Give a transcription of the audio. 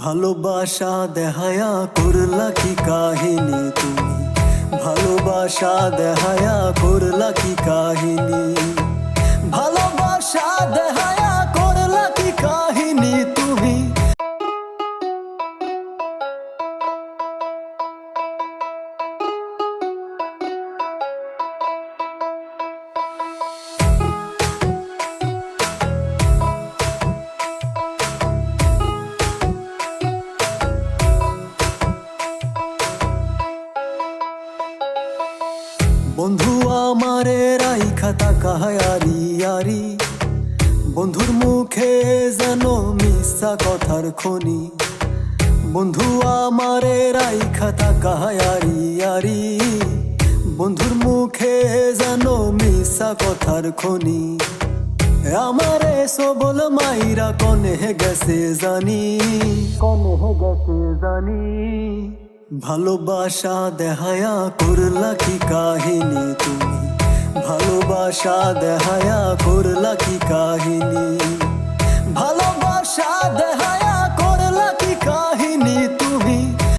ভালোবাসা দেহায়া করলা কি কাহিনী তুমি, ভালোবাসা দেহায়া করলা কি কাহিনী, ভালোবাসা দেহায়া করলা কি কাহিনী তুমি। বন্ধু আমারে রাইখা তাকায় আরি আরি, বন্ধুর মুখে যেন মিথ্যা কথার খনি। বন্ধু আমারে রাইখা তাকায় আরি আরি, বন্ধুর মুখে যেন মিথ্যা কথার খনি। আমারে সবল মাইরা কনে গেছে জানি, কনে গেছে জানি। ভালোবাসা দেহায়া করলা কি কাহিনী তুমি, ভালোবাসা দেহায়া করলা কি কাহিনী, ভালোবাসা